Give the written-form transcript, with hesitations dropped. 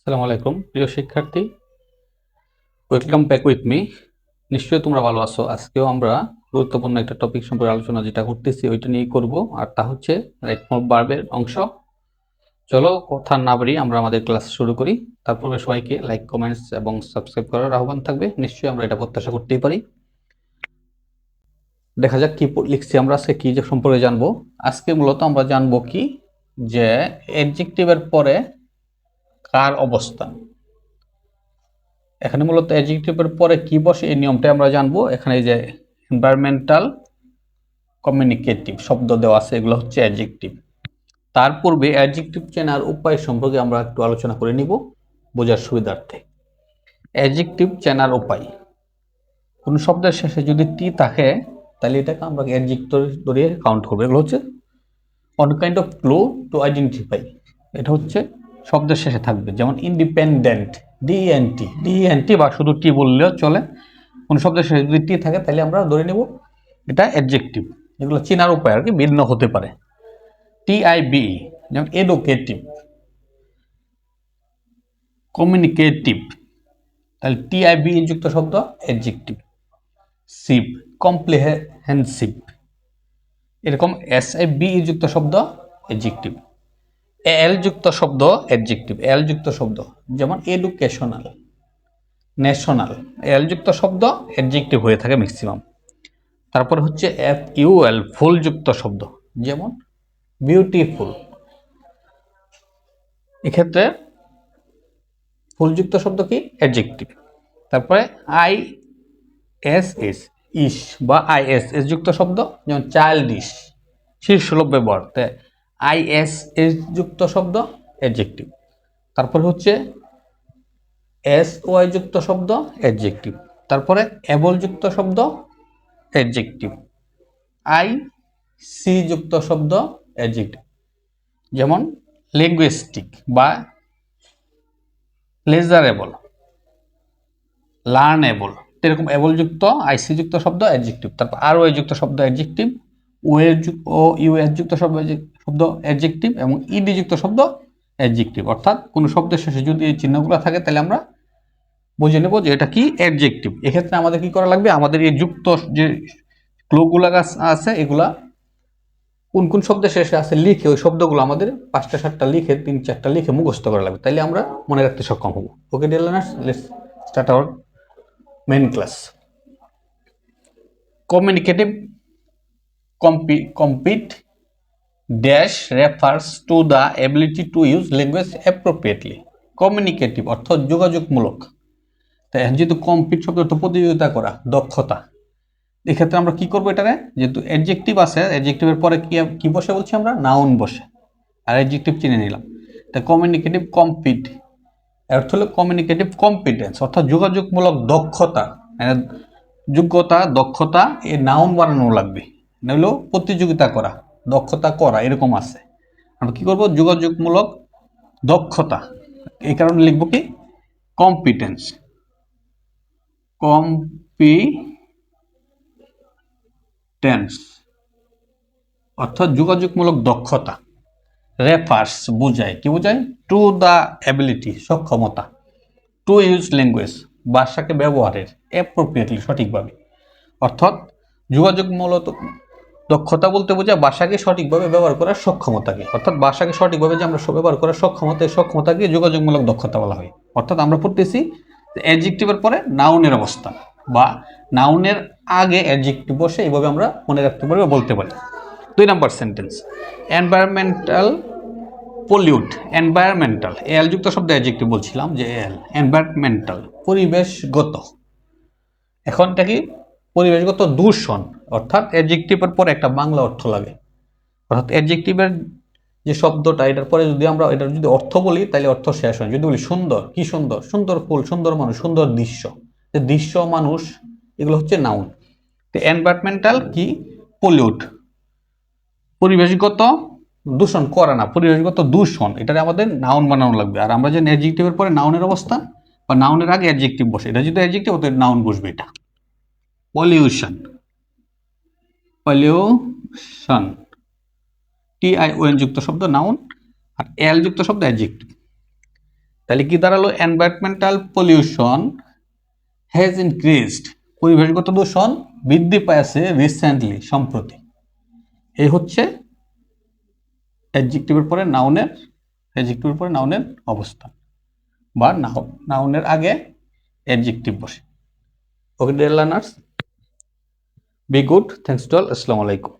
আসসালামু আলাইকুম প্রিয় শিক্ষার্থী, ওয়েলকাম ব্যাক উইথ মি। নিশ্চয়ই তোমরা ভালো আছো। আজকেও আমরা গুরুত্বপূর্ণ একটা টপিক সম্পর্কে আলোচনা যেটা করতেছি ওইটা নিয়ে করব, আর তা হচ্ছে রাইট ফর্ম ভার্বের অংশ। চলো কথা না বাড়ি আমরা আমাদের ক্লাস শুরু করি। তারপরে সবাইকে লাইক, কমেন্টস এবং সাবস্ক্রাইব করার আহ্বান থাকবে। নিশ্চয়ই আমরা এটা প্রত্যাশা করতেই পারি। দেখা যাক কি লিখছি আমরা আজকে, কি যে সম্পর্কে জানবো। আজকে মূলত আমরা জানবো কি, যে অ্যাডজেক্টিভের পরে কার অবস্থান। এখানে মূলত অ্যাডজেক্টিভের পরে কি বসে এই নিয়মটা আমরা জানবো। এখানে যে এনভায়রনমেন্টাল, কমিউনিকেটিভ শব্দ দেওয়া আছে, এগুলো হচ্ছে অ্যাডজেক্টিভ। তার পূর্বে অ্যাডজেক্টিভ চেনার উপায় সম্পর্কে আমরা একটু আলোচনা করে নিব বোঝার সুবিধার্থে। অ্যাডজেক্টিভ চেনার উপায়: কোন শব্দের শেষে যদি টি থাকে তাহলে এটাকে আমরা অ্যাডজেক্টিভ ধরে কাউন্ট করবো। এগুলো হচ্ছে one kind of clue to identify. এটা হচ্ছে শব্দের শেষে থাকবে, যেমন ইন্ডিপেন্ডেন্ট, ডিএনটি, ডিএনটি বা শুধু টি বললেও চলে। কোন শব্দের শেষে যদি টি থাকে তাহলে আমরা ধরে নেব এটা অ্যাডজেক্টিভ। এগুলো চেনার উপায় আর কি ভিন্ন হতে পারে। টিআইবি, যেমন এডুকেটিভ, কমিউনিকেটিভ, তাহলে টিআইবি যুক্ত শব্দ অ্যাডজেক্টিভ। সিভ, কম্প্রিহেনসিভ, এরকম এসআইবি যুক্ত শব্দ অ্যাডজেক্টিভ। এল যুক্ত শব্দ অ্যাডজেক্টিভ, এল যুক্ত শব্দ যেমন এডুকেশনাল, ন্যাশনাল, এল যুক্ত শব্দ অ্যাডজেক্টিভ হয়ে থাকে ম্যাক্সিমাম। তারপর হচ্ছে এফ ইউএল, ফুল যুক্ত শব্দ যেমন বিউটিফুল। এক্ষেত্রে ফুলযুক্ত শব্দ কি অ্যাডজেক্টিভ। তারপরে আই এস এস, ইস বা আই এস এস যুক্ত শব্দ যেমন চাইল্ডিশ, শিশুসুলভ ব্যবহার, আই এস এস যুক্ত শব্দ অ্যাডজেক্টিভ। তারপর হচ্ছে এস ওয়াই যুক্ত শব্দ অ্যাডজেক্টিভ। তারপরে এবল যুক্ত শব্দ অ্যাডজেক্টিভ। আই সি যুক্ত শব্দ অ্যাডজেক্টিভ, যেমন লিঙ্গুইস্টিক বা প্লেজারেবল, লার্নেবল, এরকম এবল যুক্ত আইসি যুক্ত শব্দ অ্যাডজেক্টিভ। তারপর আর ওয়াই যুক্ত শব্দ অ্যাডজেক্টিভ, ও ইউ এস যুক্ত শব্দ অ্যাডজেক্টিভ এবং ইডি যুক্ত শব্দ অ্যাডজেক্টিভ। অর্থাৎ কোন শব্দের শেষে যদি এই চিহ্নগুলো থাকে তাহলে আমরা বুঝে নেব যে এটা কি অ্যাডজেক্টিভ। এক্ষেত্রে আমাদের কি করা লাগবে, আমাদের এই যুক্ত যে ক্লুগুলা আছে এগুলা কোন কোন শব্দের শেষে আছে লিখে ওই শব্দগুলো আমাদের 5টা 7টা লিখে 3-4টা লিখে মুখস্থ করা লাগবে, তাইলে আমরা মনে রাখতে সক্ষম হব। Okay dear learners, let's start our main class. Communicative compete dash refers to the ability to use language appropriately. Communicative অর্থ যোগাযোগমূলক। তাই যেহেতু কম্পিট শব্দ অর্থ প্রতিযোগিতা করা, দক্ষতা, এক্ষেত্রে আমরা কি করবো, এটারে যেহেতু অ্যাডজেক্টিভ আছে, অ্যাডজেক্টিভের পরে কি বসে বলছি আমরা, নাউন বসে, আর অ্যাডজেক্টিভ চিনে নিলাম। তাই কমিউনিকেটিভ কম্পিট অর্থ হলো কমিউনিকেটিভ কম্পিটেন্স অর্থাৎ যোগাযোগমূলক দক্ষতা, মানে যোগ্যতা, দক্ষতা, এর নাউন বানানো লাগবে। এটা হলো প্রতিযোগিতা করা, দক্ষতা করা, এরকম আছে। আমরা কি করব, যোগাযোগমূলক দক্ষতা, এই কারণে লিখবো কি কম্পিটেন্স, কম্পিটেন্স অর্থাৎ যোগাযোগমূলক দক্ষতা। রেফার্স বোঝায়, কি বোঝায়, টু দ্য অ্যাবিলিটি সক্ষমতা, টু ইউজ ল্যাঙ্গুয়েজ ভাষাকে ব্যবহারের, অ্যাপ্রোপ্রিয়েটলি সঠিকভাবে। অর্থাৎ যোগাযোগমূলক দক্ষতা বলতে বোঝায় ভাষাকে সঠিকভাবে ব্যবহার করার সক্ষমতাকে। অর্থাৎ ভাষাকে সঠিকভাবে যে আমরা ব্যবহার করার সক্ষমতা, এই সক্ষমতাকে যোগাযোগমূলক দক্ষতা বলা হয়। অর্থাৎ আমরা পড়তেছি অ্যাডজেক্টিভের পরে নাউনের অবস্থান বা নাউনের আগে অ্যাডজেক্টিভ বসে, এইভাবে আমরা মনে রাখতে পারি বা বলতে পারি। 2 নম্বর সেন্টেন্স, এনভায়রনমেন্টাল পলিউট। এনভায়রনমেন্টাল, এল যুক্ত শব্দ অ্যাডজেক্টিভ বলছিলাম যে এল, এনভায়রনমেন্টাল পরিবেশগত। এখন এটা কি পরিবেশগত দূষণ, অর্থাৎ অ্যাডজেক্টিভের পরে একটা বাংলা অর্থ লাগে। অর্থাৎ অ্যাডজেক্টিভের যে শব্দটা, এটার পরে যদি আমরা এটার যদি অর্থ বলি তাহলে অর্থ শেষ হয়। যদি বলি সুন্দর, কি সুন্দর, সুন্দর ফুল, সুন্দর মানুষ, সুন্দর দৃশ্য, দৃশ্য, মানুষ, এগুলো হচ্ছে নাউন। তো এনভায়রনমেন্টাল কি, পলিউট, পরিবেশগত দূষণ করা না, পরিবেশগত দূষণ, এটারে আমাদের নাউন বানানো লাগবে। আর আমরা যে অ্যাডজেক্টিভের পরে নাউনের অবস্থান বা নাউনের আগে অ্যাডজেক্টিভ বসে, এটা যদি অ্যাডজেক্টিভ হতো নাউন বসবে। এটা পলিউশন, পলিউশন, টিআইওএন যুক্ত শব্দ নাউন, আর এল যুক্ত শব্দ অ্যাডজেক্টিভ। তাহলে কি দাঁড়ালো, এনভায়রনমেন্টাল পলিউশন হ্যাজ ইনক্রিজড, পরিবেশগত দূষণ বৃদ্ধি পাইছে রিসেন্টলি, সম্প্রতি। এই হচ্ছে অ্যাডজেক্টিভের পরে নাউনের, অ্যাডজেক্টিভের পরে নাউনের অবস্থান, বা নাউনের আগে অ্যাডজেক্টিভ বসে। Okay dear learners, be good, thanks to all, আসসালামু আলাইকুম।